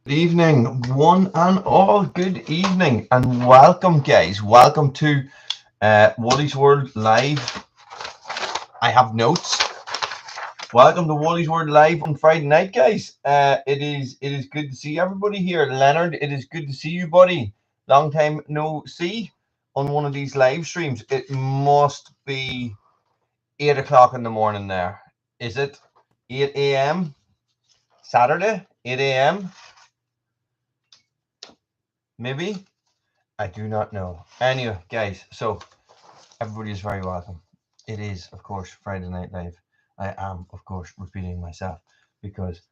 Good evening, one and all. Good evening, and welcome, guys. Welcome to Wooly's World Live. I have notes. Welcome to Wooly's World Live on Friday night, guys. It is good to see everybody here. Leonard, it is good to see you, buddy. Long time no see on one of these live streams. It must be 8 o'clock in the morning there. Is it 8 a.m. Saturday? 8 a.m. Maybe. I do not know. Anyway, guys, so everybody is very welcome. It is, of course, Friday Night Live. I am, of course, repeating myself because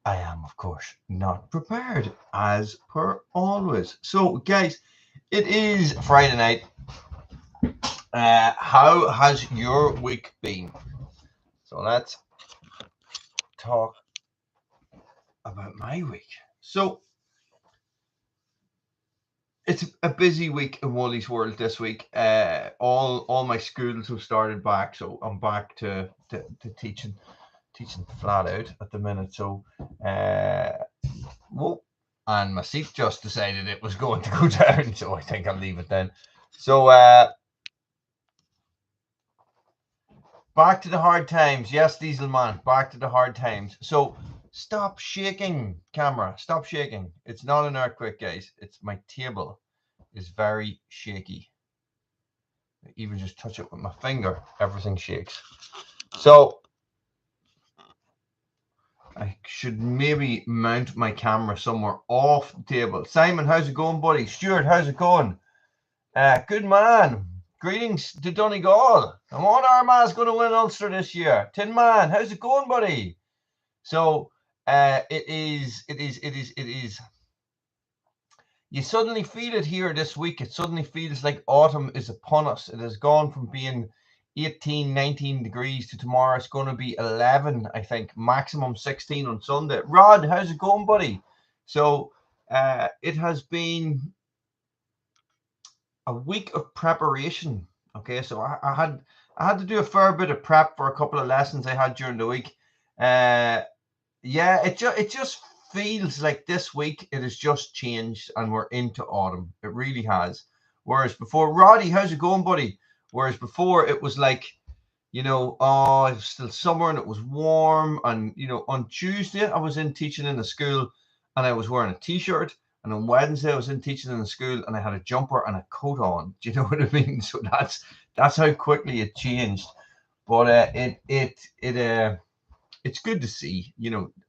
I am, of course, not prepared as per always. So, guys, it is Friday night. How has your week been? So let's talk about my week. So it's a busy week in Wally's World this week. All my schools have started back, so I'm back to teaching flat out at the minute. So, whoa, and my seat just decided it was going to go down, so I think I'll leave it then. So, back to the hard times. Yes, Diesel Man, back to the hard times. So, stop shaking, camera. Stop shaking. It's not an earthquake, guys. It's my table is very shaky. I even just touch it with my finger, everything shakes. So, I should maybe mount my camera somewhere off the table. Simon, how's it going, buddy? Stuart, how's it going? Good man. Greetings to Donegal. And what Armagh's going to win Ulster this year? Tin Man, how's it going, buddy? So it is. You suddenly feel it here this week. It suddenly feels like autumn is upon us. It has gone from being 18, 19 degrees to tomorrow. It's going to be 11, I think, maximum 16 on Sunday. Rod, how's it going, buddy? So it has been a week of preparation. Okay, so I had to do a fair bit of prep for a couple of lessons I had during the week. Yeah, it just feels like this week it has just changed and we're into autumn. It really has. Whereas before, Roddy, how's it going, buddy? Whereas before it was like, oh, it was still summer and it was warm. And on Tuesday I was in teaching in a school and I was wearing a t-shirt. And on Wednesday, I was in teaching in the school, and I had a jumper and a coat on. Do you know what I mean? So that's how quickly it changed. But it's good to see.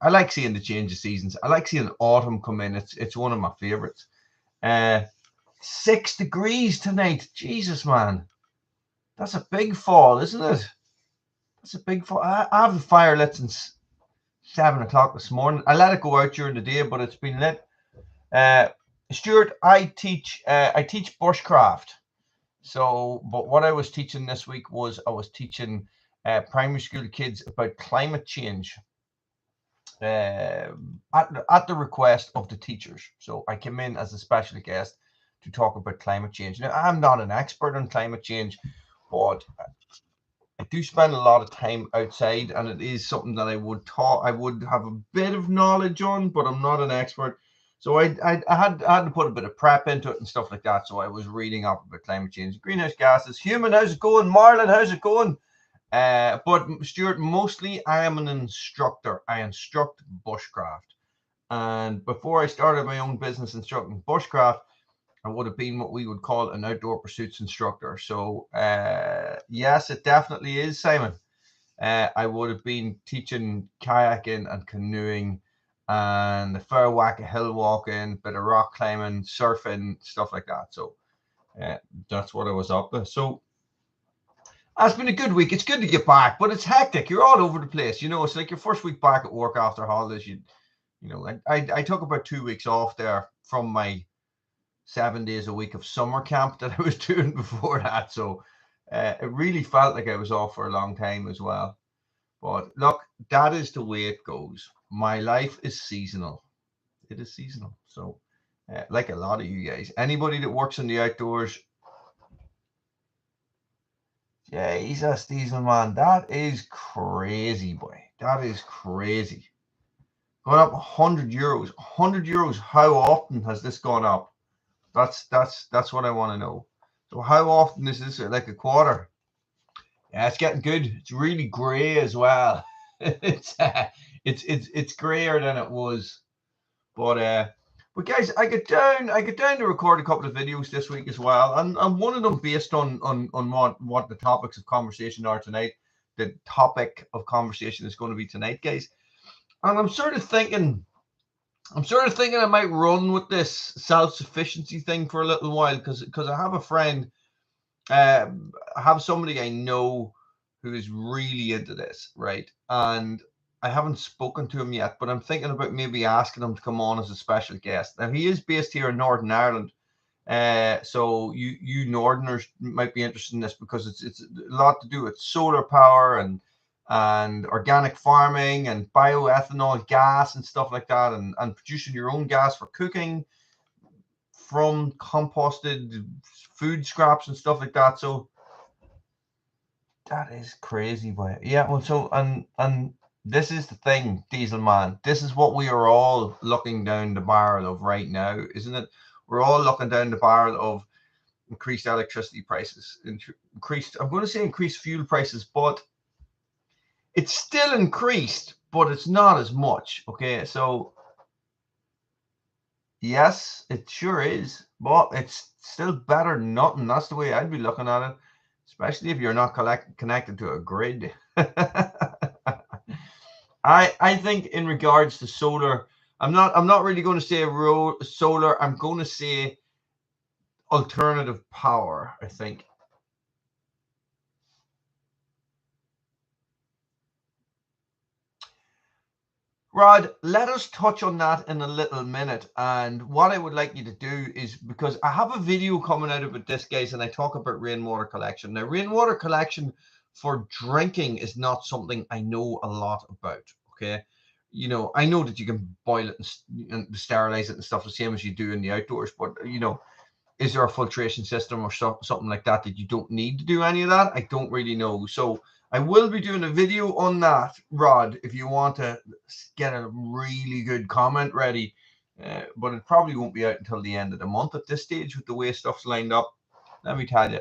I like seeing the change of seasons. I like seeing autumn come in. It's one of my favorites. 6 degrees tonight. Jesus, man, that's a big fall, isn't it? That's a big fall. I have the fire lit since 7 o'clock this morning. I let it go out during the day, but it's been lit. Stuart, I teach bushcraft. So, but what I was teaching this week was I was teaching primary school kids about climate change at the request of the teachers. So I came in as a special guest to talk about climate change. Now, I'm not an expert on climate change, but I do spend a lot of time outside, and it is something that I would have a bit of knowledge on, but I'm not an expert. So I had to put a bit of prep into it and stuff like that. So I was reading up about climate change, greenhouse gases, human, how's it going? Marlon, how's it going? But Stuart, mostly I am an instructor. I instruct bushcraft. And before I started my own business instructing bushcraft, I would have been what we would call an outdoor pursuits instructor. So yes, it definitely is, Simon. I would have been teaching kayaking and canoeing and the fairwhack, hill walking, bit of rock climbing, surfing, stuff like that. So that's what I was up to. So it's been a good week. It's good to get back, but it's hectic. You're all over the place. It's like your first week back at work after holidays. I took about 2 weeks off there from my 7 days a week of summer camp that I was doing before that. So it really felt like I was off for a long time as well. But look, that is the way it goes. My life is seasonal. It is seasonal. So like a lot of you guys, anybody that works in the outdoors, Jesus, Diesel man, that is crazy, boy. That is crazy. Going up 100 euros. 100 euros. How often has this gone up? That's what I want to know. So how often is this? Like a quarter? Yeah, it's getting good. It's really grey as well. it's grayer than it was. But guys, I get down to record a couple of videos this week as well, and one of them based on what the topics of conversation are tonight. The topic of conversation is going to be tonight, guys. And I'm sort of thinking I might run with this self-sufficiency thing for a little while because I have a friend, I have somebody I know who is really into this, right? And I haven't spoken to him yet, but I'm thinking about maybe asking him to come on as a special guest. Now, he is based here in Northern Ireland, so you Northerners might be interested in this because it's a lot to do with solar power and organic farming and bioethanol gas and stuff like that, and producing your own gas for cooking from composted food scraps and stuff like that. So that is crazy, boy. Yeah, well, so and this is the thing, Diesel Man. This is what we are all looking down the barrel of right now, isn't it? We're all looking down the barrel of increased electricity prices, I'm going to say increased fuel prices, but it's still increased, but it's not as much. Okay, so yes, it sure is, but it's still better than nothing. That's the way I'd be looking at it, especially if you're not connected to a grid. I think in regards to solar, I'm not really going to say solar. I'm going to say alternative power, I think. Rod, let us touch on that in a little minute. And what I would like you to do is, because I have a video coming out about this, guys, and I talk about rainwater collection. Now, rainwater collection for drinking is not something I know a lot about, okay? You know, I know that you can boil it and sterilize it and stuff the same as you do in the outdoors, but, you know, is there a filtration system or something like that you don't need to do any of that? I don't really know. So I will be doing a video on that, Rod, if you want to get a really good comment ready. But it probably won't be out until the end of the month at this stage with the way stuff's lined up. Let me tell you.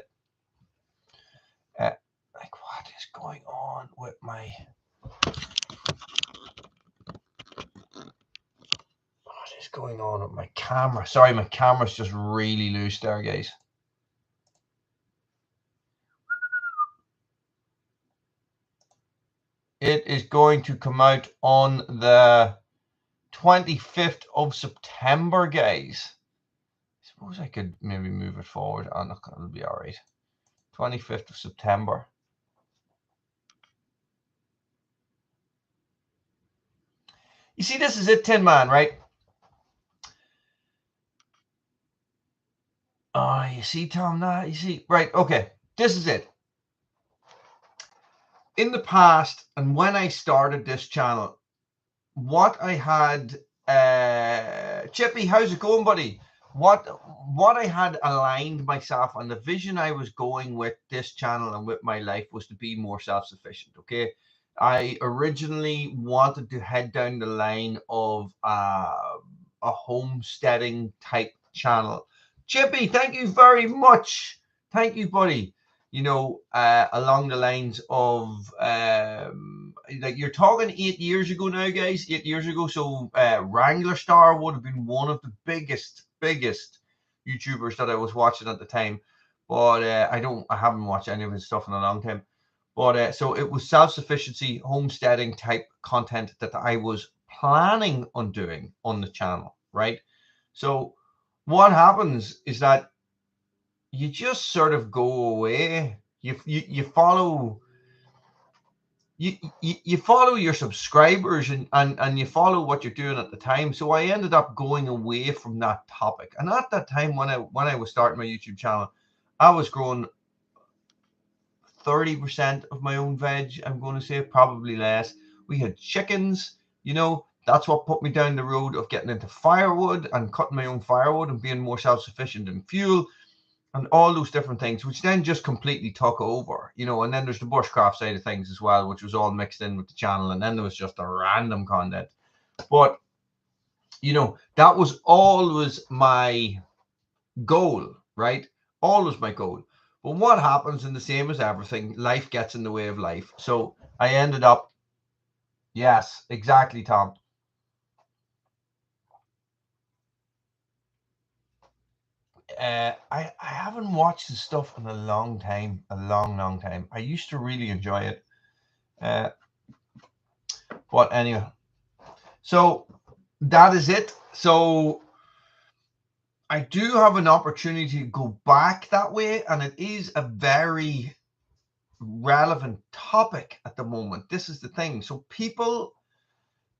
Like, what is going on with my... What is going on with my camera? Sorry, my camera's just really loose there, guys. It is going to come out on the 25th of September, guys. I suppose I could maybe move it forward. Oh, look, it'll be all right. 25th of September. You see, this is it, Tin Man, right? Oh, you see, Tom, you see, right, okay. This is it. In the past, and when I started this channel, what I had, Chippy, how's it going, buddy? What I had aligned myself and the vision I was going with this channel and with my life was to be more self-sufficient. Okay, I originally wanted to head down the line of a homesteading type channel. Chippy, thank you very much. Thank you, buddy. You know, along the lines of like you're talking 8 years ago now, guys. 8 years ago, so Wrangler Star would have been one of the biggest YouTubers that I was watching at the time. But I haven't watched any of his stuff in a long time. But so it was self-sufficiency, homesteading type content that I was planning on doing on the channel, right? So what happens is that you just sort of go away. You follow you follow your subscribers and you follow what you're doing at the time. So I ended up going away from that topic. And at that time, when I was starting my YouTube channel, I was growing 30% of my own veg. I'm going to say probably less. We had chickens, you know. That's what put me down the road of getting into firewood and cutting my own firewood and being more self-sufficient in fuel and all those different things, which then just completely took over, you know. And then there's the bushcraft side of things as well, which was all mixed in with the channel. And then there was just a random content. But, you know, that was always my goal, right? Always my goal. But what happens, and the same as everything, life gets in the way of life. So I ended up, yes, exactly, Tom. I haven't watched the stuff in a long time, a long time. I used to really enjoy it. But anyway, so that is it. So I do have an opportunity to go back that way, and it is a very relevant topic at the moment. This is the thing. So people,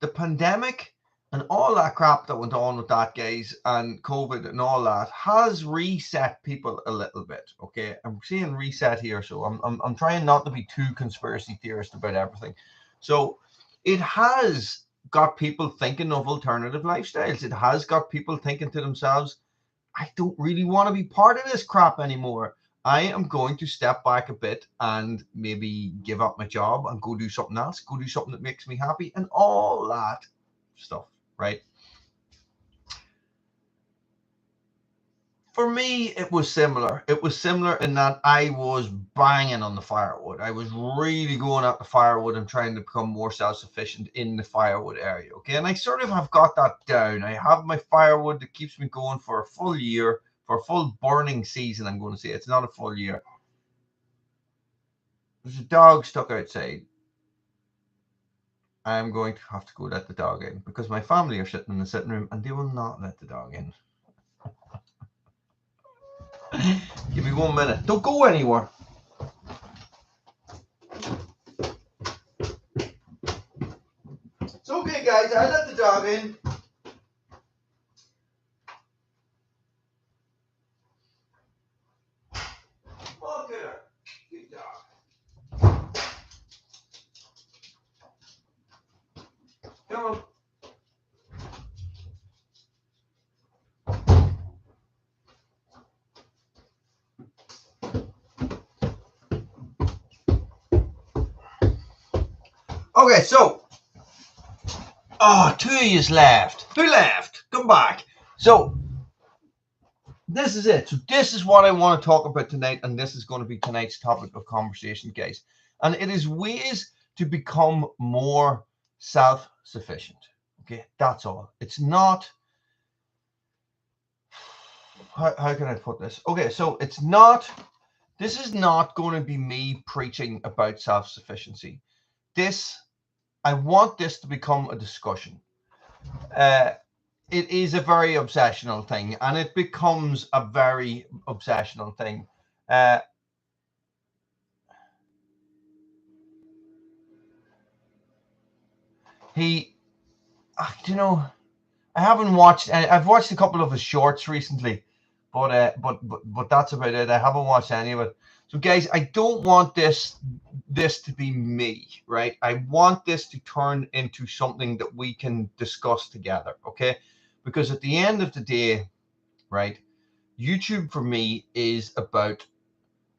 the pandemic and all that crap that went on with that, guys, and COVID and all that has reset people a little bit. Okay, I'm seeing reset here, so I'm trying not to be too conspiracy theorist about everything. So it has got people thinking of alternative lifestyles. It has got people thinking to themselves, I don't really want to be part of this crap anymore. I am going to step back a bit and maybe give up my job and go do something else, go do something that makes me happy and all that stuff, right? For me, it was similar. It was similar in that I was banging on the firewood. I was really going at the firewood and trying to become more self-sufficient in the firewood area. Okay, and I sort of have got that down. I have my firewood that keeps me going for a full year, for a full burning season. I'm going to say it's not a full year. There's a dog stuck outside. I'm going to have to go let the dog in because my family are sitting in the sitting room and they will not let the dog in. Give me 1 minute. Don't go anywhere. It's okay, guys. I let the dog in. Look at her. Good dog. Come on. Okay, so. Oh, 2 of you left. Who left? Come back. So, this is it. So, this is what I want to talk about tonight, and this is going to be tonight's topic of conversation, guys. And it is ways to become more self-sufficient. Okay, that's all. It's not. How can I put this? Okay, so it's not. This is not going to be me preaching about self-sufficiency. I want this to become a discussion. It is a very obsessional thing, and it becomes a very obsessional thing. You know, I haven't watched. I've watched a couple of his shorts recently, but that's about it. I haven't watched any of it. So, guys, I don't want this to be me, right? I want this to turn into something that we can discuss together, okay? Because at the end of the day, right, YouTube for me is about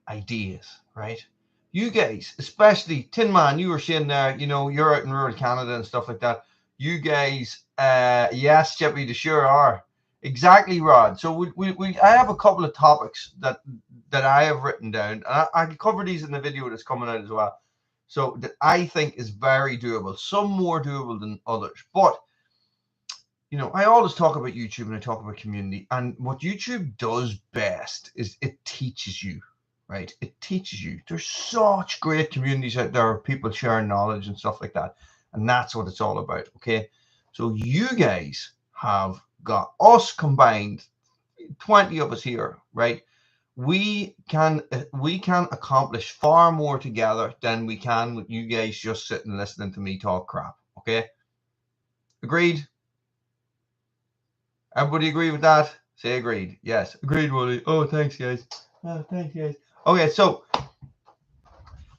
ideas, right? You guys, especially Tin Man, you were saying there, you know, you're out in rural Canada and stuff like that. You guys, yes, Chippy, they sure are. Exactly, Rod. So I have a couple of topics that I have written down, and I can cover these in the video that's coming out as well. So that I think is very doable, some more doable than others. But you know, I always talk about YouTube and I talk about community, and what YouTube does best is it teaches you, right? It teaches you. There's such great communities out there of people sharing knowledge and stuff like that, and that's what it's all about. Okay, so you guys have got us combined, 20 of us here, right? We can accomplish far more together than we can with you guys just sitting listening to me talk crap. Okay, agreed? Everybody agree with that? Say agreed. Yes, agreed, Wooly. Oh, thanks, guys. Oh, thanks, guys. Okay, so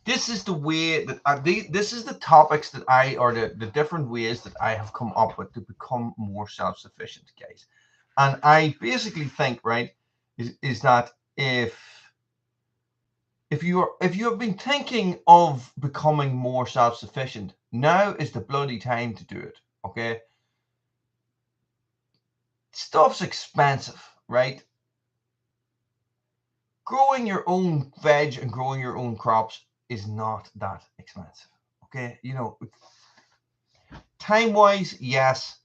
this is the way that this is the topics that or the different ways that I have come up with to become more self-sufficient, guys. And I basically think, right, is that if you have been thinking of becoming more self-sufficient, now is the bloody time to do it. Okay. stuff's expensive, right? Growing your own veg and growing your own crops is not that expensive. Okay, you know, time-wise, yes.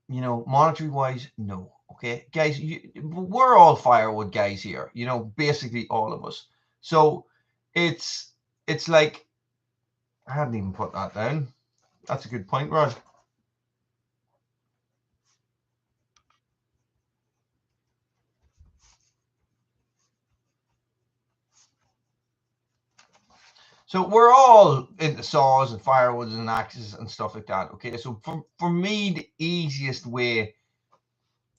You know, monetary-wise, no. Okay, guys, we're all firewood guys here. You know, basically all of us. So it's like, I hadn't even put that down. That's a good point, Rod. So we're all into saws and firewoods and axes and stuff like that. Okay, so for me, the easiest way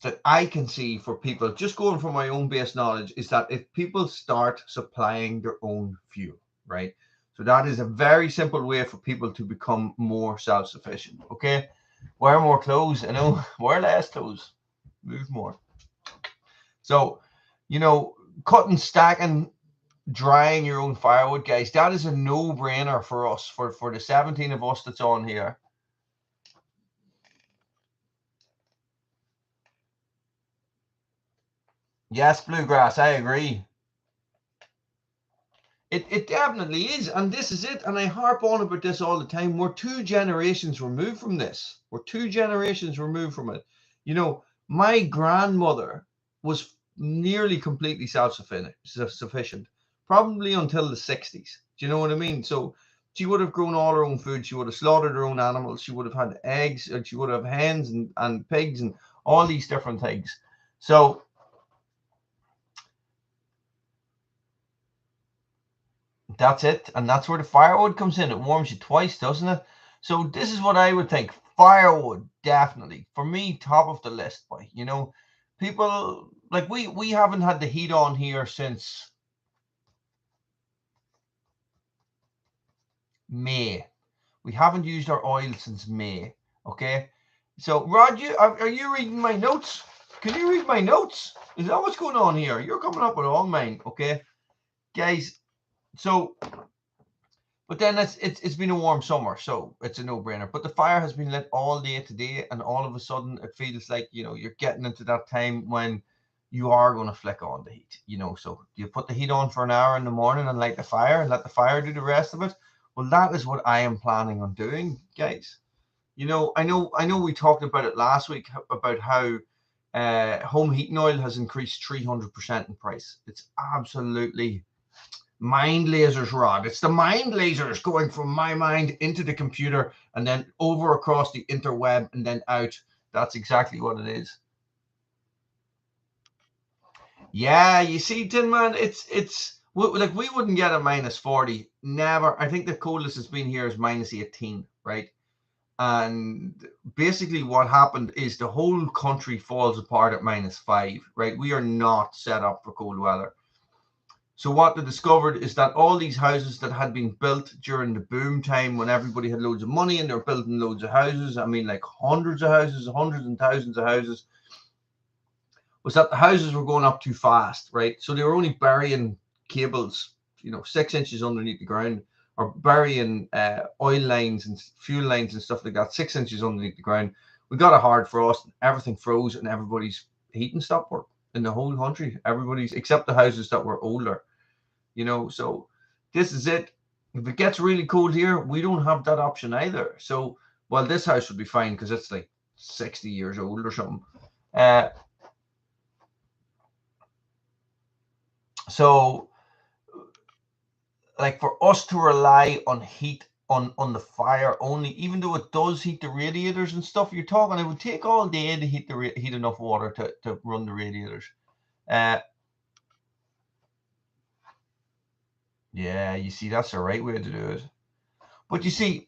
that I can see for people, just going from my own base knowledge, is that if people start supplying their own fuel, right? So that is a very simple way for people to become more self-sufficient. Okay, wear more clothes. I know, wear less clothes, move more. So, you know, cutting, stacking, drying your own firewood, guys, that is a no-brainer for us, for the 17 of us that's on here. Yes, bluegrass, I agree. It definitely is, and this is it, and I harp on about this all the time. We're 2 generations removed from this. We're 2 generations removed from it. You know, my grandmother was nearly completely self-sufficient, probably until the 60s. Do you know what I mean? So she would have grown all her own food. She would have slaughtered her own animals. She would have had eggs, and she would have hens and pigs and all these different things. So that's it. And that's where the firewood comes in. It warms you twice, doesn't it? So this is what I would think. Firewood, definitely. For me, top of the list, boy. You know, people, like, we haven't had the heat on here since May. We haven't used our oil since May. Okay. So Rod, are you reading my notes? Can you read my notes? Is that what's going on here? You're coming up with all mine, okay? Guys, so but then it's been a warm summer, so it's a no-brainer. But the fire has been lit all day today, and all of a sudden it feels like, you know, you're getting into that time when you are going to flick on the heat, you know. So you put the heat on for an hour in the morning and light the fire and let the fire do the rest of it. Well, that is what I am planning on doing, guys. You know, I know we talked about it last week about how home heating oil has increased 300% in price. It's absolutely mind lasers, Rod. It's the mind lasers going from my mind into the computer and then over across the interweb and then out. That's exactly what it is. Yeah, you see, Tin Man, it's like we wouldn't get a minus 40. Never. I think the coldest has been here is minus 18, right? And basically what happened is the whole country falls apart at minus 5, right? We are not set up for cold weather. So what they discovered is that all these houses that had been built during the boom time, when everybody had loads of money and they're building loads of houses, I mean, like hundreds of houses, hundreds and thousands of houses, was that the houses were going up too fast, right? So they were only burying cables, you know, 6 inches underneath the ground, or burying oil lines and fuel lines and stuff like that, 6 inches underneath the ground. We got a hard frost, and everything froze, and everybody's heating stopped work in the whole country. Everybody's, except the houses that were older, you know. So this is it. If it gets really cold here, we don't have that option either. So, well, this house would be fine because it's like 60 years old or something. So, like, for us to rely on heat on the fire only, even though it does heat the radiators and stuff, you're talking, it would take all day to heat heat enough water to run the radiators. Yeah, you see, that's the right way to do it. But you see,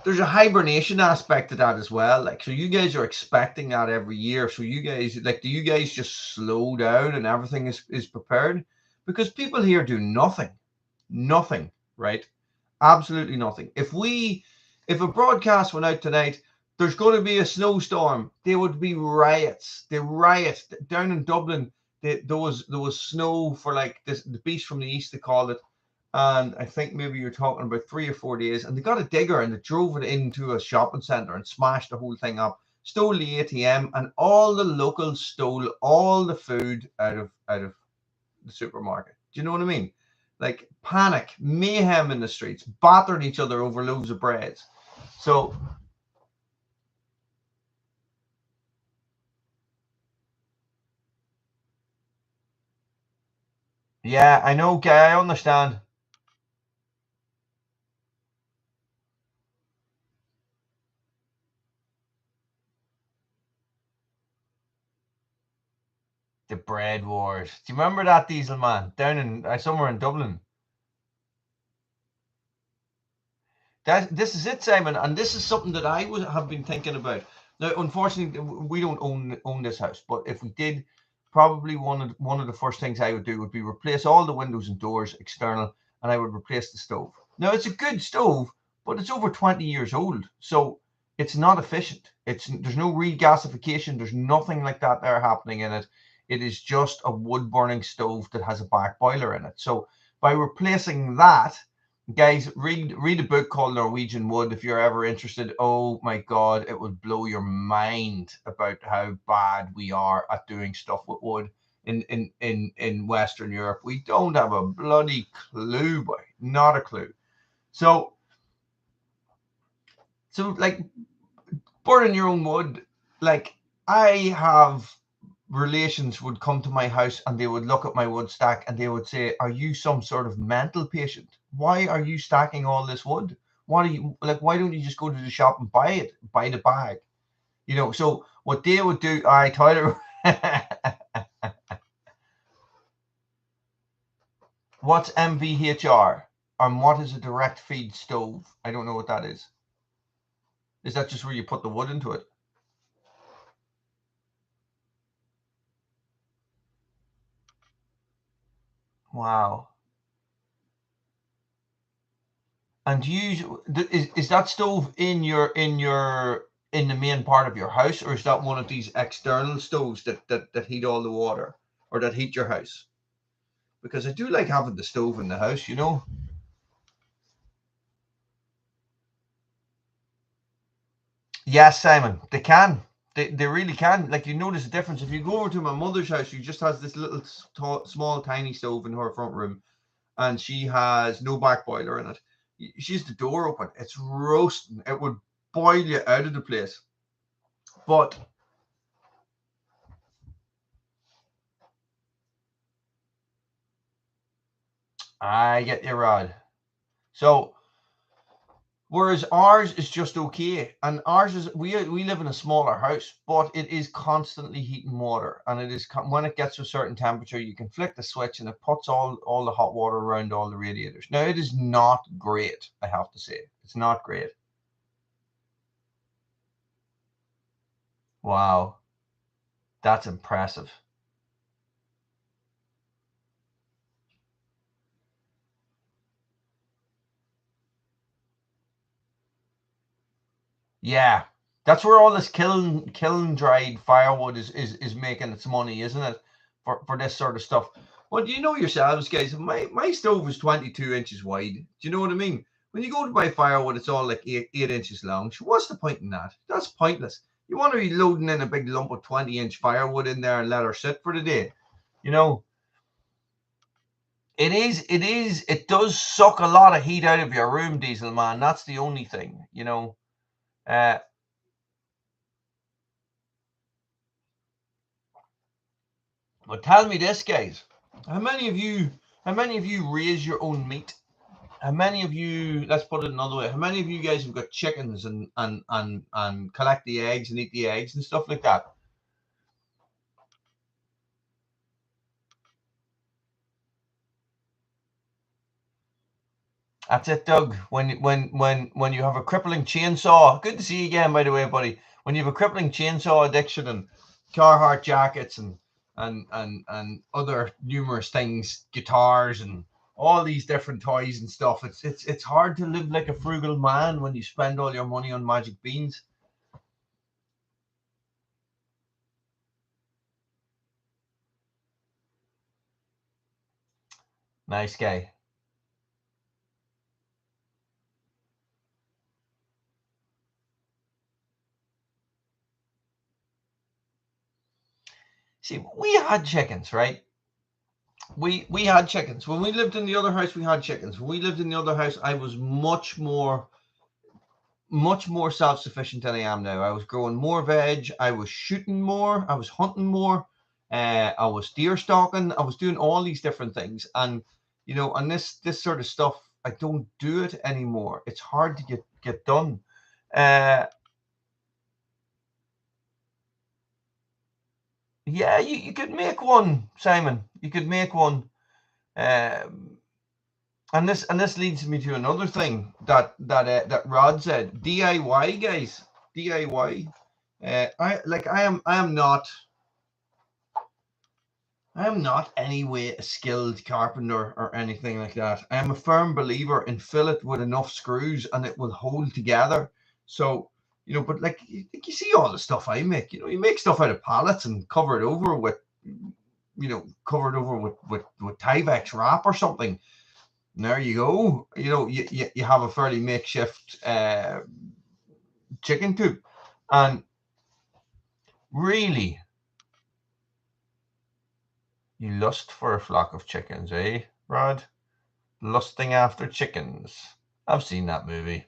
there's a hibernation aspect to that as well. Like, so you guys are expecting that every year. So you guys, like, do you guys just slow down and everything is prepared? Because people here do nothing, right? Absolutely nothing. If a broadcast went out tonight, there's going to be a snowstorm, there would be riots. They riot down in Dublin. There was snow for, like, this, the beast from the east, they called it. And I think maybe you're talking about 3 or 4 days, and they got a digger and they drove it into a shopping center and smashed the whole thing up. stole the ATM, and all the locals stole all the food out of the supermarket. Do you know what I mean? Like panic, mayhem in the streets, battered each other over loaves of bread. So yeah, I know, Guy, I understand. The bread wars. Do you remember that, Diesel man? Down in somewhere in Dublin. This is it, Simon, and this is something that I would have been thinking about. Now, unfortunately, we don't own this house, but if we did, probably one of the first things I would do would be replace all the windows and doors external, and I would replace the stove. Now, it's a good stove, but it's over 20 years old, so it's not efficient. There's no regasification. There's nothing like that there happening in it. It is just a wood burning stove that has a back boiler in it. So by replacing that, guys, read a book called Norwegian Wood if you're ever interested. Oh my God, it would blow your mind about how bad we are at doing stuff with wood in Western Europe. We don't have a bloody clue, boy, not a clue. So like burning your own wood, like I have relations would come to my house and they would look at my wood stack and they would say, "Are you some sort of mental patient? Why are you stacking all this wood? What are you like? Why don't you just go to the shop and buy the bag?" You know. So what they would do, Tyler, what's MVHR and what is a direct feed stove? I don't know what that is. Is that just where you put the wood into it? Wow. And is that stove in the main part of your house, or is that one of these external stoves that heat all the water or that heat your house? Because I do like having the stove in the house, you know. Yes, Simon, they can. They really can. Like you notice the difference if you go over to my mother's house. She just has this little small tiny stove in her front room, and she has no back boiler in it. She's the door open. It's roasting. It would boil you out of the place. But I get you, Rod. So whereas ours is just okay, and ours is we live in a smaller house, but it is constantly heating water, and it is when it gets to a certain temperature, you can flick the switch and it puts all the hot water around all the radiators. Now it is not great, I have to say, it's not great. Wow, that's impressive. Yeah, that's where all this kiln dried firewood is making its money, isn't it? For this sort of stuff. Well, you know yourselves, guys. My stove is 22 inches wide. Do you know what I mean? When you go to buy firewood, it's all like eight inches long. So what's the point in that? That's pointless. You want to be loading in a big lump of 20-inch firewood in there and let her sit for the day. You know, it does suck a lot of heat out of your room, Diesel man. That's the only thing, you know. Uh, but tell me this, guys. How many of you raise your own meat? How many of you, let's put it another way, how many of you guys have got chickens and collect the eggs and eat the eggs and stuff like that? That's it, Doug. When you have a crippling chainsaw, good to see you again, by the way, buddy. When you have a crippling chainsaw addiction and Carhartt jackets and other numerous things, guitars and all these different toys and stuff, it's hard to live like a frugal man when you spend all your money on magic beans. Nice guy. See, we had chickens, right? We had chickens. When we lived in the other house, we had chickens. When we lived in the other house, I was much more self-sufficient than I am now. I was growing more veg. I was shooting more. I was hunting more. I was deer stalking. I was doing all these different things. And, you know, and this sort of stuff, I don't do it anymore. It's hard to get done. Yeah, you could make one, Simon. You could make one. And this leads me to another thing that Rod said. DIY, guys. DIY. I am not any way a skilled carpenter or anything like that. I am a firm believer in fill it with enough screws and it will hold together. So, you know, but like you see all the stuff I make, you know, you make stuff out of pallets and cover it over with, you know, with Tyvek wrap or something. And there you go. You know, you have a fairly makeshift chicken coop. And really, you lust for a flock of chickens, eh, Rod? Lusting after chickens. I've seen that movie.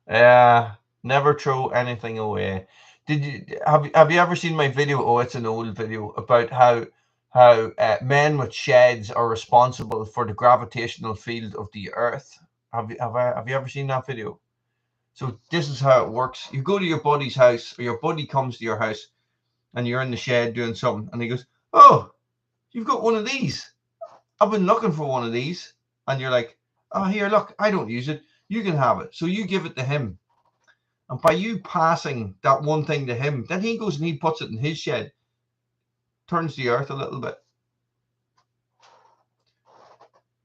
Yeah, never throw anything away. Did you have you ever seen my video? Oh, it's an old video about how men with sheds are responsible for the gravitational field of the Earth. Have you ever seen that video? So this is how it works. You go to your buddy's house, or your buddy comes to your house, and you're in the shed doing something, and he goes, "Oh, you've got one of these. I've been looking for one of these." And you're like, "Oh, here, look, I don't use it. You can have it." So you give it to him. And by you passing that one thing to him, then he goes and he puts it in his shed, turns the earth a little bit.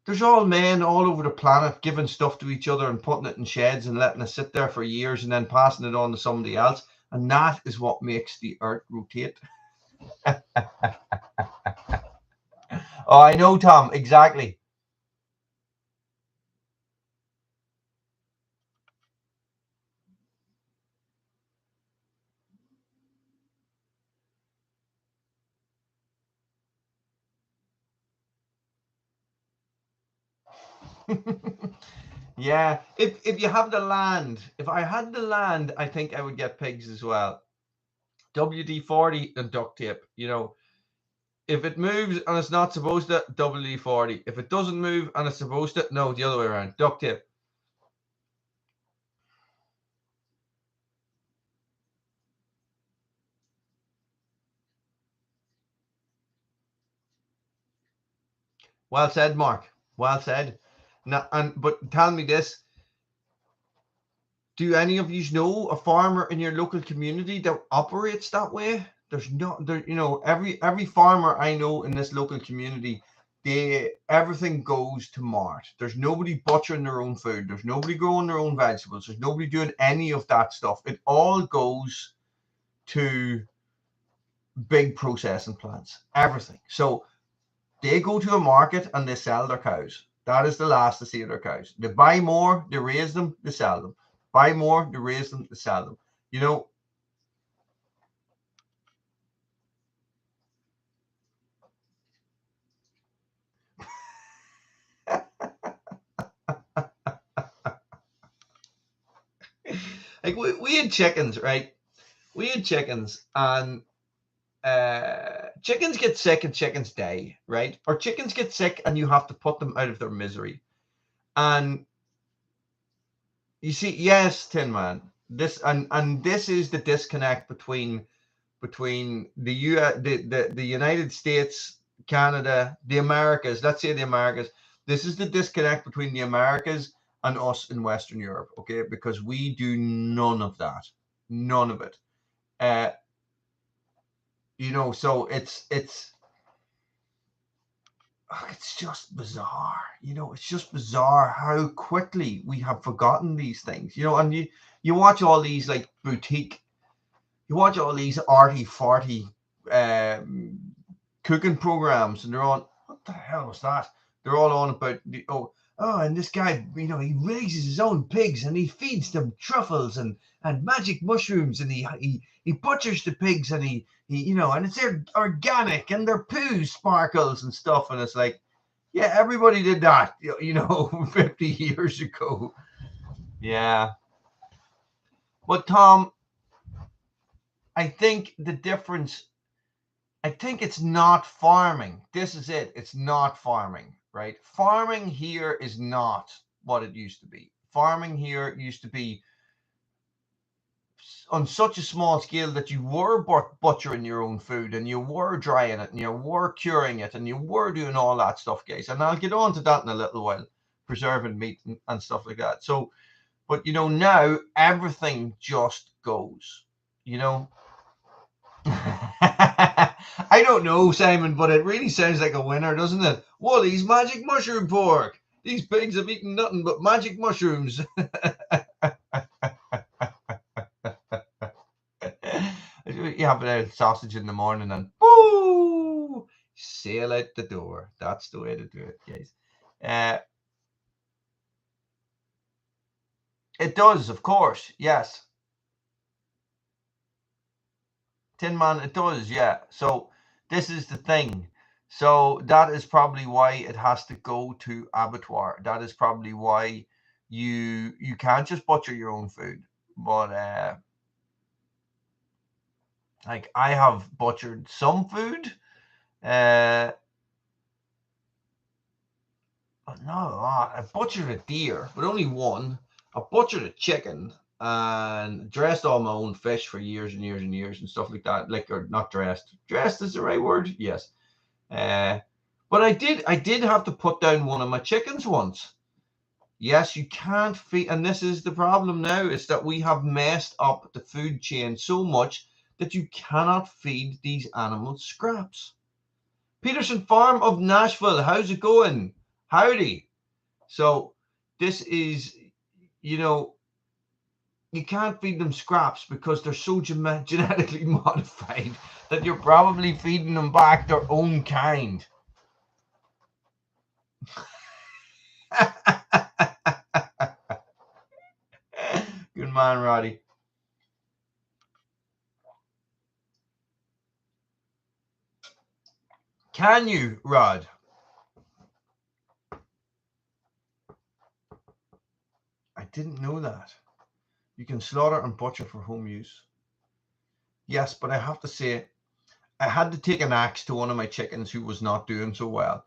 There's all men all over the planet giving stuff to each other and putting it in sheds and letting it sit there for years and then passing it on to somebody else. And that is what makes the earth rotate. Oh, I know, Tom, exactly. Yeah, if you have the land, if I had the land, I think I would get pigs as well. WD-40 and duct tape, you know. If it moves and it's not supposed to, WD-40. If it doesn't move and it's supposed to, no, the other way around, duct tape. Well said, Mark. Well said. Now, but tell me this: do any of you know a farmer in your local community that operates that way? There's not there, you know, every farmer I know in this local community, everything goes to mart. There's nobody butchering their own food. There's nobody growing their own vegetables. There's nobody doing any of that stuff. It all goes to big processing plants. Everything. So they go to a market and they sell their cows. That is the last to see of their cows. They buy more, they raise them, they sell them. Buy more, they raise them, they sell them. You know, like we had chickens, right? We had chickens, and chickens get sick and chickens die, right? Or chickens get sick and you have to put them out of their misery. And you see, yes, Tin Man, this and this is the disconnect between the United States, Canada, the Americas. Let's say the Americas. This is the disconnect between the Americas and us in Western Europe, okay? Because we do none of that, none of it. Uh, you know, so it's just bizarre. You know, it's just bizarre how quickly we have forgotten these things. You know, and you watch all these like boutique, you watch all these arty farty cooking programs, and they're on, what the hell was that? They're all on about oh, and this guy, you know, he raises his own pigs and he feeds them truffles and magic mushrooms, and he butchers the pigs, and he you know, and it's organic and their poo sparkles and stuff. And it's like, yeah, everybody did that, you know, 50 years ago. Yeah. But Tom, I think the difference, I think it's not farming. This is it. It's not farming, right? Farming here is not what it used to be. Farming here used to be on such a small scale that you were butchering your own food, and you were drying it, and you were curing it, and you were doing all that stuff, guys. And I'll get on to that in a little while, preserving meat and stuff like that. So, but you know, now everything just goes, you know. I don't know, Simon, but it really sounds like a winner, doesn't it? Woolly's magic mushroom pork. These pigs have eaten nothing but magic mushrooms. You have a sausage in the morning and boo, sail out the door. That's the way to do it, guys. It does, of course, yes. Tin Man, it does, yeah. So this is the thing. So that is probably why it has to go to abattoir. That is probably why you can't just butcher your own food. But like, I have butchered some food. But not a lot. I butchered a deer, but only one. I butchered a chicken and dressed all my own fish for years and years and years and stuff like that. Like, or not dressed. Dressed is the right word, yes. But I did have to put down one of my chickens once. Yes, you can't feed, and this is the problem now, is that we have messed up the food chain so much that you cannot feed these animals scraps. Peterson Farm of Nashville, how's it going? Howdy. So this is, you know, you can't feed them scraps because they're so genetically modified that you're probably feeding them back their own kind. Good man, Roddy. Can you, Rod? I didn't know that. You can slaughter and butcher for home use. Yes, but I have to say, I had to take an axe to one of my chickens who was not doing so well.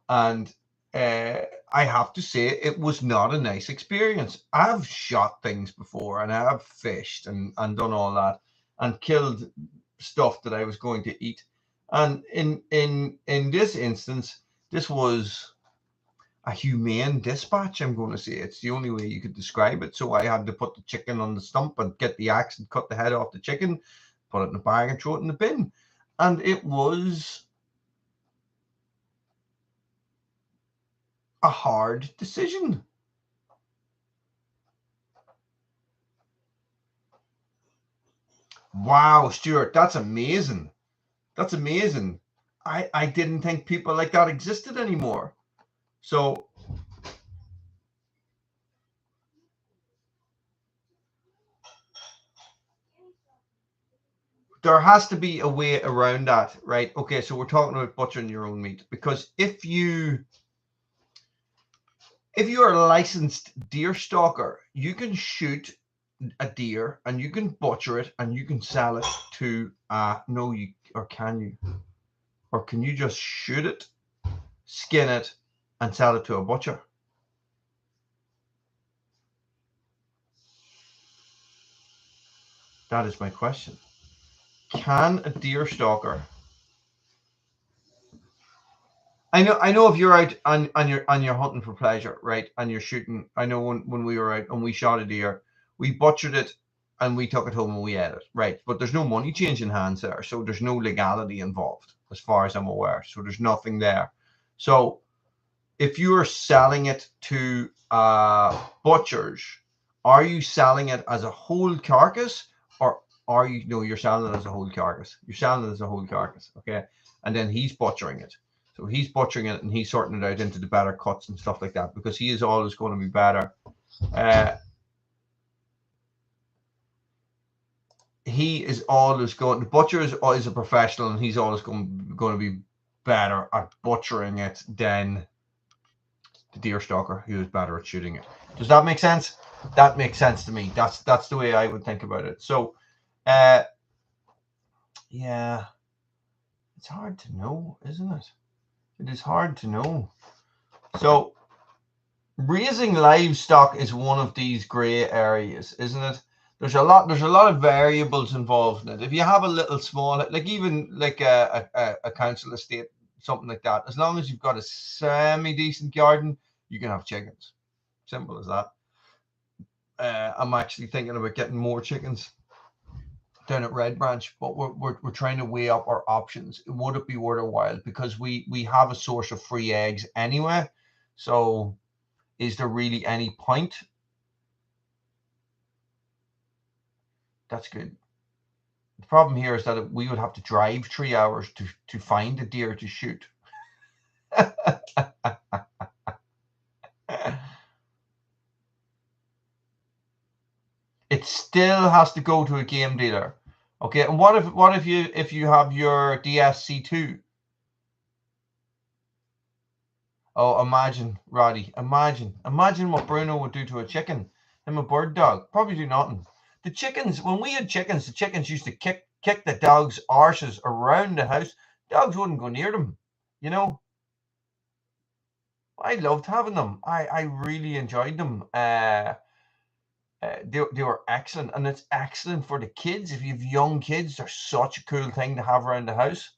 And I have to say, it was not a nice experience. I've shot things before, and I've fished and done all that and killed stuff that I was going to eat. And in this instance, this was a humane dispatch, I'm going to say. It's the only way you could describe it. So I had to put the chicken on the stump and get the axe and cut the head off the chicken, put it in a bag and throw it in the bin. And it was a hard decision. Wow, Stuart, that's amazing. That's amazing. I didn't think people like that existed anymore. So there has to be a way around that, right? Okay, so we're talking about butchering your own meat, because if you are a licensed deer stalker, you can shoot a deer and you can butcher it and you can sell it to no, you, or can you? Or can you just shoot it, skin it, and sell it to a butcher? That is my question. Can a deer stalker? I know if you're out and you're hunting for pleasure, right? And you're shooting. I know when we were out and we shot a deer, we butchered it and we took it home and we ate it, right? But there's no money changing hands there, so there's no legality involved, as far as I'm aware. So there's nothing there. So if you are selling it to butchers, are you selling it as a whole carcass, or are you? No, you're selling it as a whole carcass. You're selling it as a whole carcass, okay? And then he's butchering it. So he's butchering it and he's sorting it out into the better cuts and stuff like that, because he is always going to be better. He is always going, the butcher is always a professional, and he's always going to be better at butchering it than the deer stalker, who is better at shooting it. Does that make sense? That makes sense to me. That's the way I would think about it. So yeah, it's hard to know, isn't it? It is hard to know. So raising livestock is one of these gray areas, isn't it? There's a lot of variables involved in it. If you have a little small, like even like a council estate, something like that, as long as you've got a semi-decent garden, you can have chickens. Simple as that. I'm actually thinking about getting more chickens down at Red Branch, but we're trying to weigh up our options. Would it be worth a while? Because we have a source of free eggs anyway. So is there really any point? That's good. The problem here is that we would have to drive 3 hours to find a deer to shoot. It still has to go to a game dealer. Okay, and what if you have your DSC2? Oh, imagine, Roddy, imagine what Bruno would do to a chicken. Him a bird dog, probably do nothing. The chickens, when we had chickens, the chickens used to kick the dogs' arses around the house. Dogs wouldn't go near them, you know. I loved having them. I really enjoyed them. They were excellent, and it's excellent for the kids. If you have young kids, they're such a cool thing to have around the house.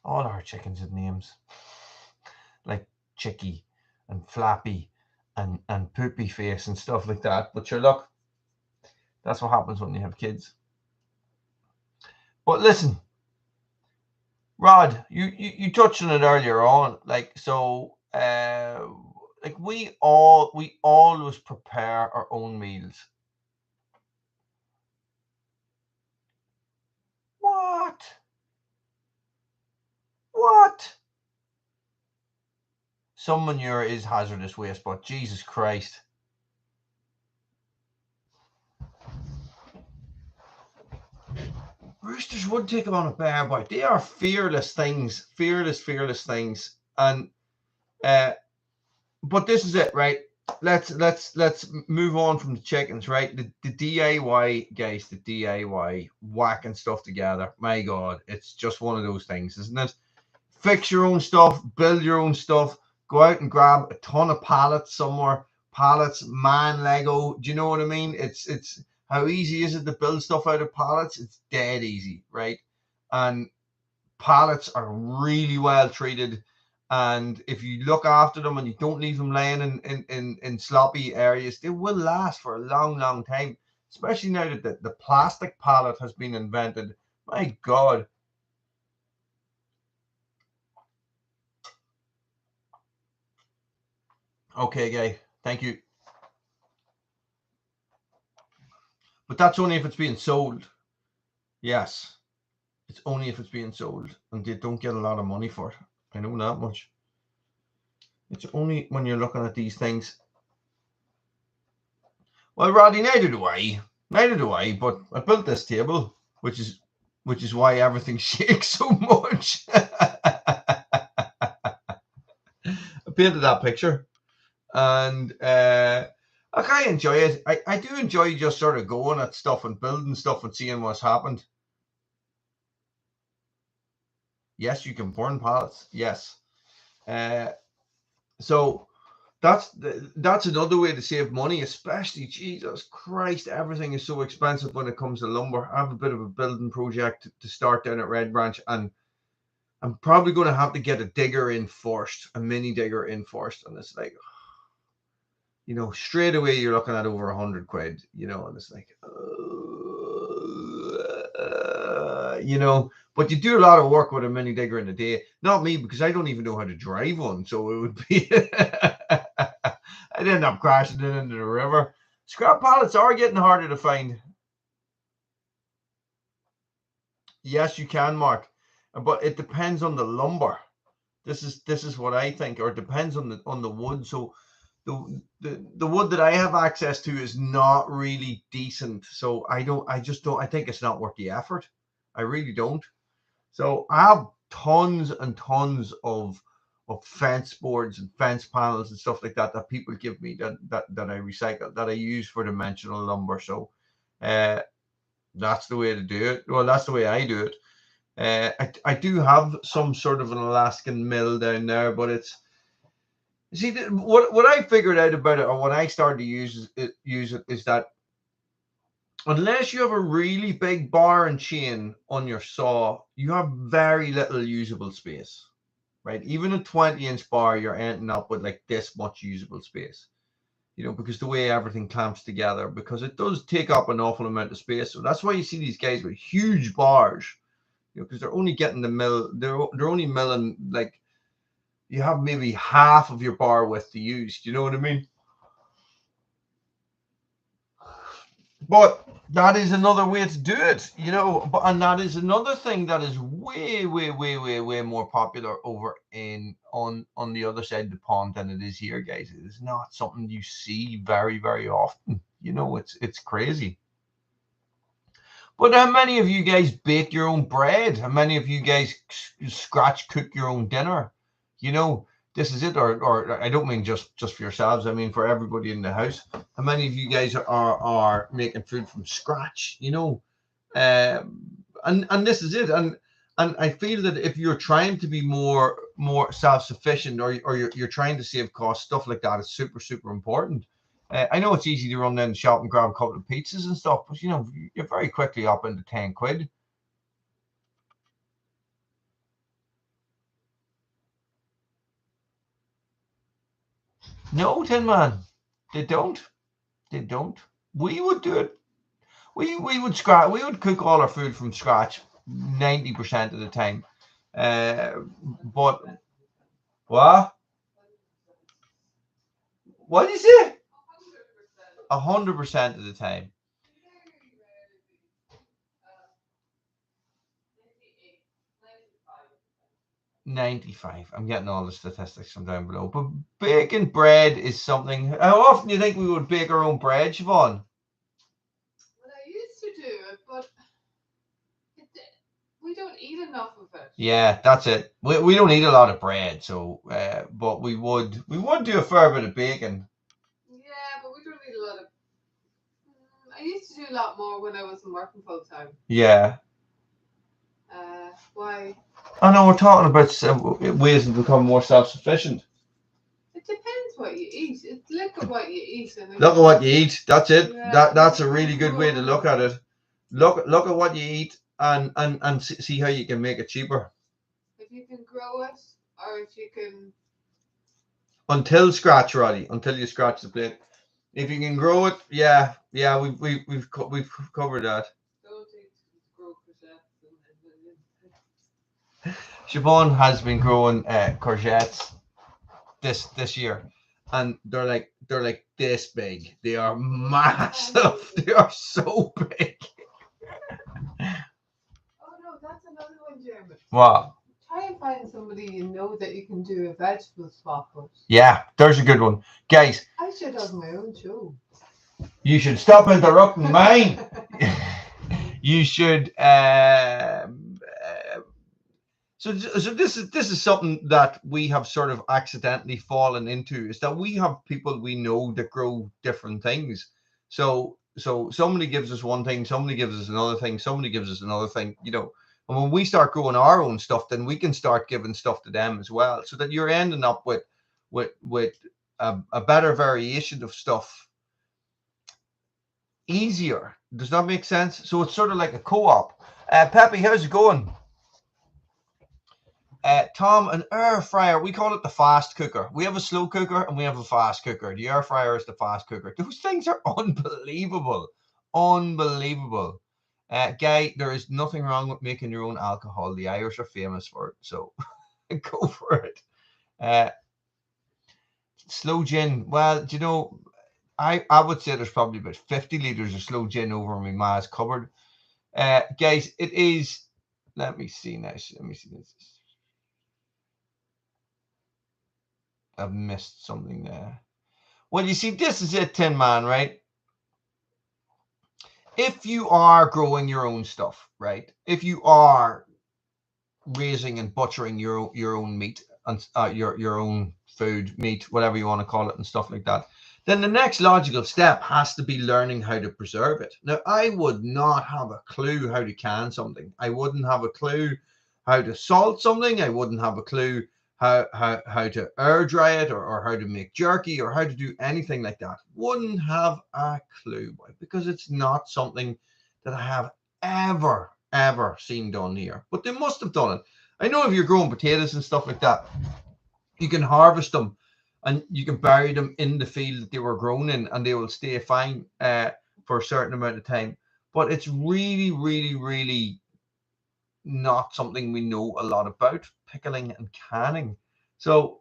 All our chickens had names like Chicky and Flappy and Poopy Face and stuff like that. But sure, look, that's what happens when you have kids. But listen, Rod, you touched on it earlier on. Like, so like we always prepare our own meals. What? Some manure is hazardous waste, but Jesus Christ. Roosters would take them on a bear bite. They are fearless things, fearless things. And but this is it, right? Let's move on from the chickens, right? The DIY, guys, the DIY whacking stuff together. My God, it's just one of those things, isn't it? Fix your own stuff, build your own stuff, go out and grab a ton of pallets somewhere. Pallets, man, Lego. Do you know what I mean? It's how easy is it to build stuff out of pallets? It's dead easy, right? And pallets are really well treated. And if you look after them and you don't leave them laying in sloppy areas, they will last for a long, long time. Especially now that the plastic pallet has been invented. My God. Okay, Guy. Thank you. But that's only if it's being sold. Yes. It's only if it's being sold. And they don't get a lot of money for it. I know that much. It's only when you're looking at these things. Well, Roddy, neither do I. Neither do I. But I built this table, which is why everything shakes so much. I painted that picture. And I enjoy it. I do enjoy just sort of going at stuff and building stuff and seeing what's happened. Yes, you can burn pallets. Yes. So that's another way to save money, especially, Jesus Christ, everything is so expensive when it comes to lumber. I have a bit of a building project to start down at Red Branch, and I'm probably going to have to get a digger in first, a mini digger in first. And it's like, you know, straight away you're looking at over 100 quid, you know, and it's like, you know, but you do a lot of work with a mini digger in a day. Not me, because I don't even know how to drive one. So it would be, I I'd end up crashing it into the river. Scrap pallets are getting harder to find. Yes, you can, Mark, but it depends on the lumber. This is what I think, or it depends on the wood. So the wood that I have access to is not really decent. So I think it's not worth the effort. I really don't. So I have tons and tons of fence boards and fence panels and stuff like that people give me that I recycle, that I use for dimensional lumber. So that's the way to do it. Well, that's the way I do it. I do have some sort of an Alaskan mill down there, but it's, see, what I figured out about it, or what I started to use it is that unless you have a really big bar and chain on your saw, you have very little usable space, right? Even a 20-inch bar, you're ending up with like this much usable space, you know, because the way everything clamps together, because it does take up an awful amount of space. So that's why you see these guys with huge bars, you know, because they're only getting the mill, they're only milling, like, you have maybe half of your bar width to use. Do you know what I mean? But that is another way to do it, you know. But and that is another thing that is way more popular over on the other side of the pond than it is here, guys. It is not something you see very often. You know, it's crazy. But how many of you guys bake your own bread? How many of you guys scratch cook your own dinner? You know, this is it. Or I don't mean just for yourselves. I mean for everybody in the house. How many of you guys are making food from scratch? You know, and this is it. And I feel that if you're trying to be more self-sufficient, or you're trying to save costs, stuff like that is super important. I know it's easy to run down the shop and grab a couple of pizzas and stuff, but you know, you're very quickly up into 10 quid. No, Tin Man, they don't. They don't. We would do it. We would cook all our food from scratch 90% of the time. But what? What did you say? 100% of the time. 95. I'm getting all the statistics from down below. But baking bread is something. How often do you think we would bake our own bread, Siobhan? Well, I used to do it, but we don't eat enough of it. Yeah, that's it. We don't eat a lot of bread, so but we would do a fair bit of baking. Yeah, but we don't eat a lot of. I used to do a lot more when I wasn't working full time. Yeah. Why? I know we're talking about ways to become more self-sufficient. It depends what you eat. Look at what you eat. Look at what you eat. That's it. Yeah, that's a really good way to look at it. Look at what you eat and see how you can make it cheaper. If you can grow it, or if you can. Until scratch, Roddy. Until you scratch the plate. If you can grow it, yeah, we've covered that. Don't grow courgettes. Siobhan has been growing courgettes this year, and they're like this big. They are massive. They are so big. Oh no, that's another one, Jeremy. What? Try and find somebody you know that you can do a vegetable swap with. Yeah, there's a good one, guys. I should have my own show. You should stop interrupting mine. You should. So this is something that we have sort of accidentally fallen into, is that we have people we know that grow different things. So somebody gives us one thing, somebody gives us another thing, somebody gives us another thing, you know. And when we start growing our own stuff, then we can start giving stuff to them as well, so that you're ending up with a better variation of stuff easier. Does that make sense? So it's sort of like a co-op. Peppy, how's it going? Tom, an air fryer, we call it the fast cooker. We have a slow cooker and we have a fast cooker. The air fryer is the fast cooker. Those things are unbelievable. Unbelievable. Guy, there is nothing wrong with making your own alcohol. The Irish are famous for it, so go for it. slow gin. Well, do you know, I would say there's probably about 50 litres of slow gin over my ma's cupboard. Guys, it is, let me see now. Let me see this. I've missed something there. Well, you see, this is it, Tin Man, right? If you are growing your own stuff, right? If you are raising and butchering your own meat and your own food, meat, whatever you want to call it, and stuff like that, then the next logical step has to be learning how to preserve it. Now, I would not have a clue how to can something. I wouldn't have a clue how to salt something. I wouldn't have a clue how to air dry it, or how to make jerky, or how to do anything like that. Wouldn't have a clue, because it's not something that I have ever seen done here. But they must have done it. I know if you're growing potatoes and stuff like that, you can harvest them and you can bury them in the field that they were grown in, and they will stay fine for a certain amount of time. But it's really not something we know a lot about, pickling and canning. So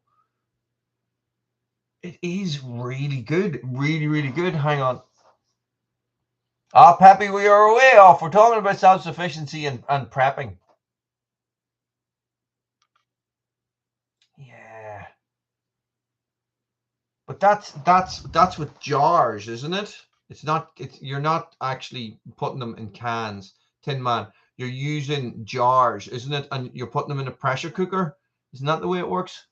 it is really good, really good. Hang on. Ah, Peppy, we are way off. We're talking about self-sufficiency and prepping. Yeah. But that's with jars, isn't it? It's not. You're not actually putting them in cans, Tin Man. You're using jars, isn't it? And you're putting them in a pressure cooker. Isn't that the way it works?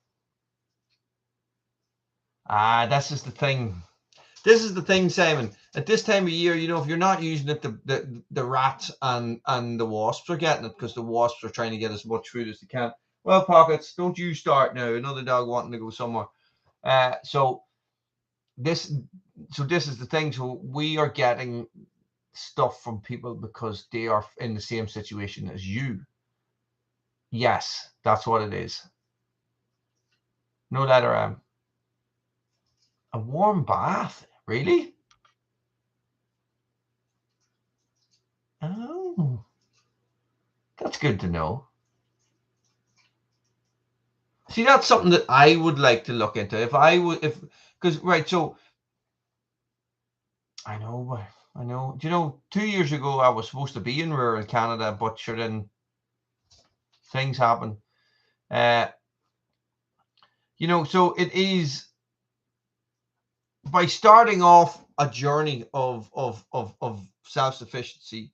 Ah, this is the thing. This is the thing, Simon. At this time of year, you know, if you're not using it, the rats and the wasps are getting it, because the wasps are trying to get as much food as they can. Well, Pockets, don't you start now. Another dog wanting to go somewhere. So this is the thing. So we are getting stuff from people because they are in the same situation as you. Yes, that's what it is. No letter M. A warm bath, really? Oh, that's good to know. See, that's something that I would like to look into. Because right, so I know. Do you know, 2 years ago I was supposed to be in rural Canada, but sure, then things happen. You know, so it is by starting off a journey of self-sufficiency.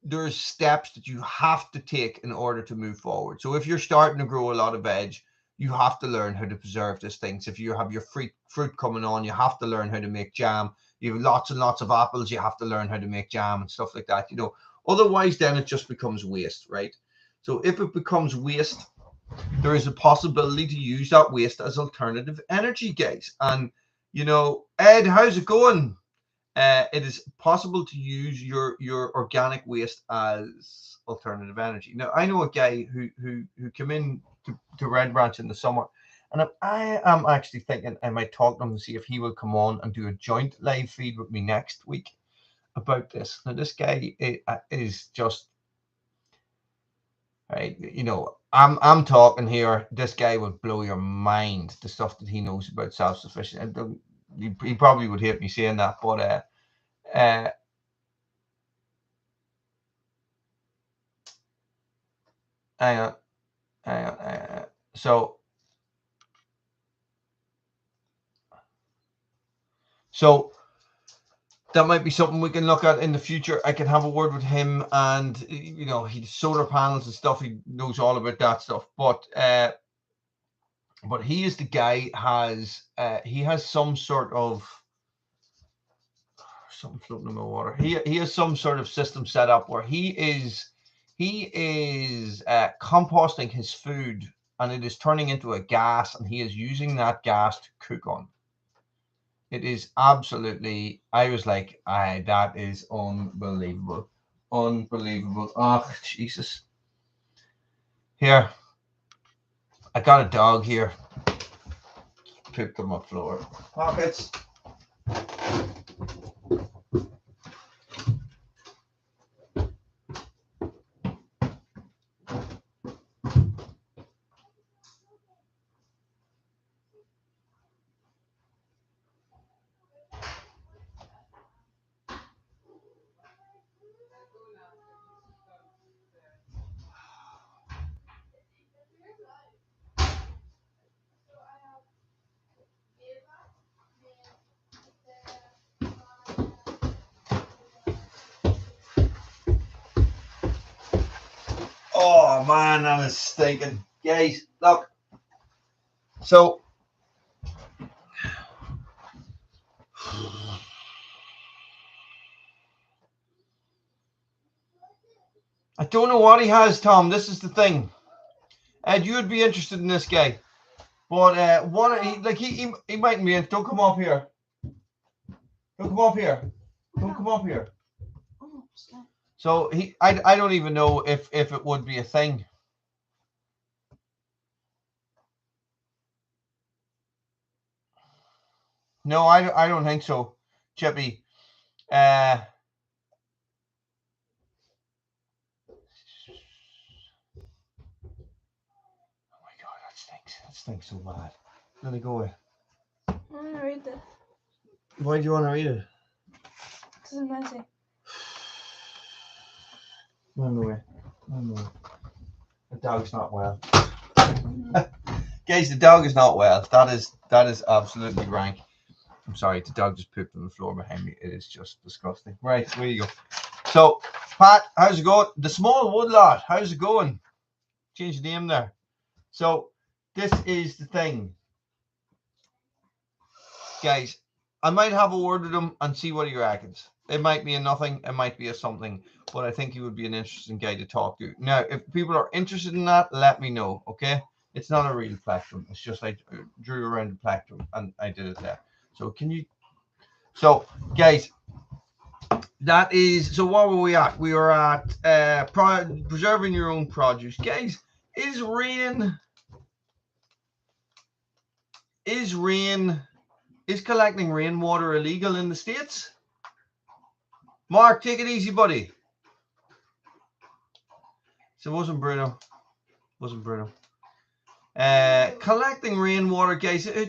There's steps that you have to take in order to move forward. So if you're starting to grow a lot of veg, you have to learn how to preserve these things. If you have your fruit coming on, you have to learn how to make jam. You have lots and lots of apples, you have to learn how to make jam and stuff like that, you know. Otherwise, then it just becomes waste, right? So if it becomes waste, there is a possibility to use that waste as alternative energy, guys. And, you know, Ed, how's it going? It is possible to use your organic waste as alternative energy. Now, I know a guy who came in to Red Branch in the summer, and I am actually thinking I might talk to him and see if he will come on and do a joint live feed with me next week about this. Now, this guy is just, right, you know, I'm talking here. This guy would blow your mind, the stuff that he knows about self-sufficiency. He probably would hate me saying that, but hang on. So that might be something we can look at in the future. I can have a word with him, and you know, he's solar panels and stuff. He knows all about that stuff. But he is the guy he has some sort of something floating in my water. He has some sort of system set up where he is composting his food, and it is turning into a gas, and he is using that gas to cook on. It is absolutely, I was like, that is unbelievable. Unbelievable. Oh, Jesus. Here, I got a dog here. Pooped on my floor. Pockets. Oh man, that is stinking. Guys, look. So I don't know what he has, Tom. This is the thing. Ed, you would be interested in this guy. But he mightn't be in. Don't come up here. Don't come up here. Don't come up here. So I don't even know if it would be a thing. No, I don't think so, Chippy. Oh my God, that stinks. That stinks so bad. Let it go away. I want to read this. Why do you want to read it? This is messy. Run away. Run away. The dog's not well. Guys, the dog is not well. That is absolutely rank. I'm sorry, the dog just pooped on the floor behind me. It is just disgusting. Right, there you go. So, Pat, how's it going? The small woodlot, how's it going? Change the name there. So, this is the thing. Guys, I might have a word with him and see what he reckons. It might be a nothing, it might be a something, but I think he would be an interesting guy to talk to. Now, if people are interested in that, let me know, okay? It's not a real plectrum. It's just I drew around the plectrum and I did it there. So can you... So, guys, that is... So what were we at? We were at preserving your own produce. Guys, is collecting rainwater illegal in the States? Mark, take it easy, buddy. So it wasn't Bruno. Wasn't Bruno. Collecting rainwater, guys. Who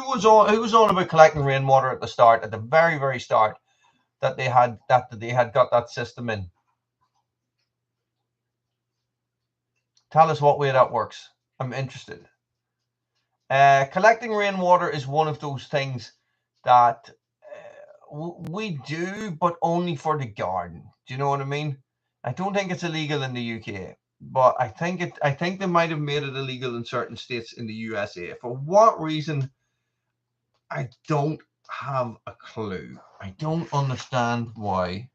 was on about collecting rainwater at the start, at the very, very start, that they had got that system in? Tell us what way that works. I'm interested. Collecting rainwater is one of those things that we do, but only for the garden. Do you know what I mean? I don't think it's illegal in the UK, but I think they might have made it illegal in certain states in the USA. For what reason? I don't have a clue. I don't understand why.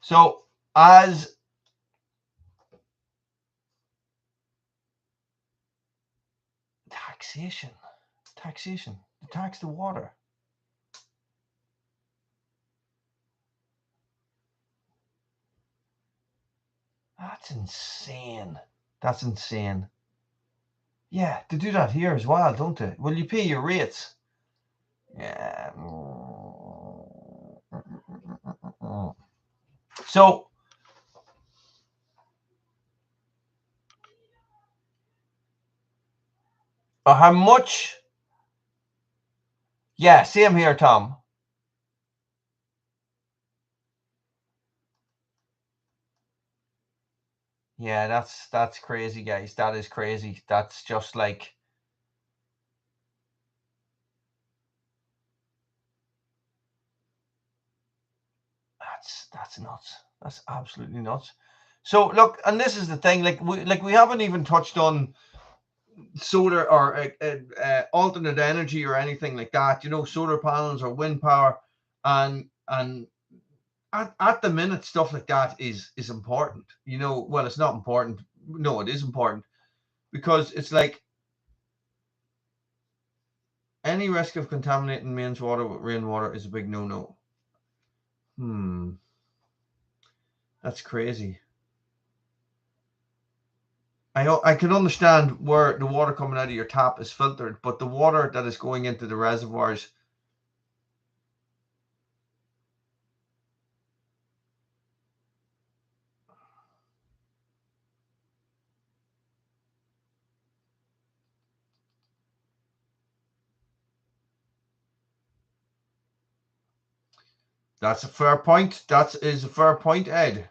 So, as taxation, tax the water. That's insane. That's insane. Yeah, to do that here as well, don't they? Well, you pay your rates. Yeah. So, how much? Yeah, same here, Tom. Yeah, that's crazy, guys. That is crazy. That's just like... That's nuts. That's absolutely nuts. So look, and this is the thing. Like we haven't even touched on solar or alternate energy or anything like that. You know, solar panels or wind power, and at the minute, stuff like that is important. You know, well, it's not important. No, it is important, because it's like any risk of contaminating mains water with rainwater is a big no-no. That's crazy. I can understand where the water coming out of your tap is filtered, but the water that is going into the reservoirs... That's a fair point. That is a fair point, Ed.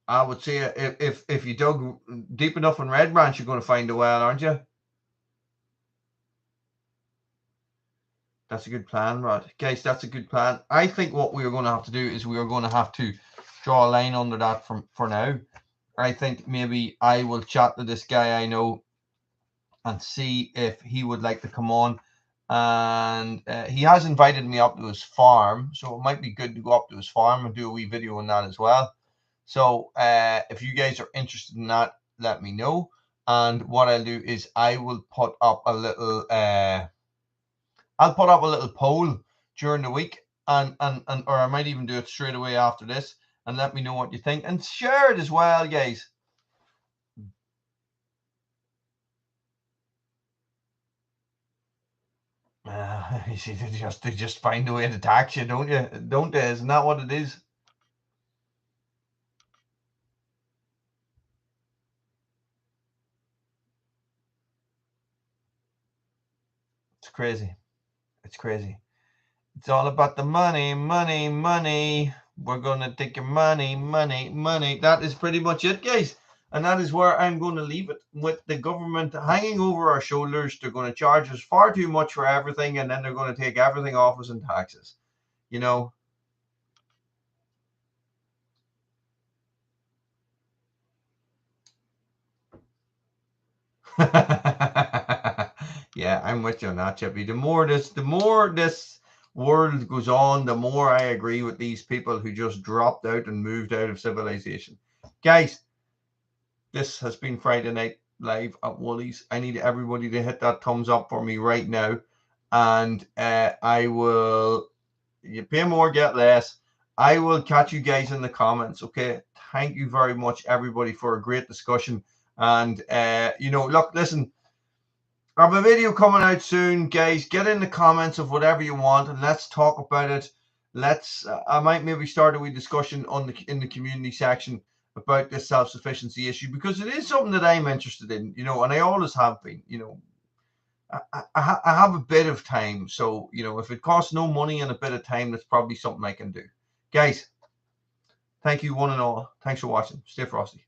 I would say if you dug deep enough in Red Branch, you're going to find a well, aren't you? That's a good plan, Rod. Guys, that's a good plan. I think what we are going to have to do is we are going to have to draw a line under that for now. I think maybe I will chat to this guy I know and see if he would like to come on. And he has invited me up to his farm, so it might be good to go up to his farm and do a wee video on that as well. So if you guys are interested in that, let me know. And what I'll do is I will put up a little poll during the week, and or I might even do it straight away after this, and let me know what you think, and share it as well, guys. You see, they just find a way to tax you, don't they? Isn't that what it is? It's crazy. It's crazy. It's all about the money, money, money. We're going to take your money, money, money. That is pretty much it, guys. And that is where I'm going to leave it, with the government hanging over our shoulders. They're going to charge us far too much for everything, and then they're going to take everything off us in taxes. You know? Yeah, I'm with you on that, Chippy. The more this world goes on, the more I agree with these people who just dropped out and moved out of civilization. Guys, this has been Friday Night Live at Woolies. I need everybody to hit that thumbs up for me right now. And I will, you pay more, get less. I will catch you guys in the comments, okay? Thank you very much, everybody, for a great discussion. And, look, listen, I have a video coming out soon, guys. Get in the comments of whatever you want, and let's talk about it. I might maybe start a wee discussion in the community section about this self-sufficiency issue, because it is something that I'm interested in, and I always have been. I have a bit of time, so if it costs no money and a bit of time, that's probably something I can do. Guys, thank you one and all. Thanks for watching. Stay frosty.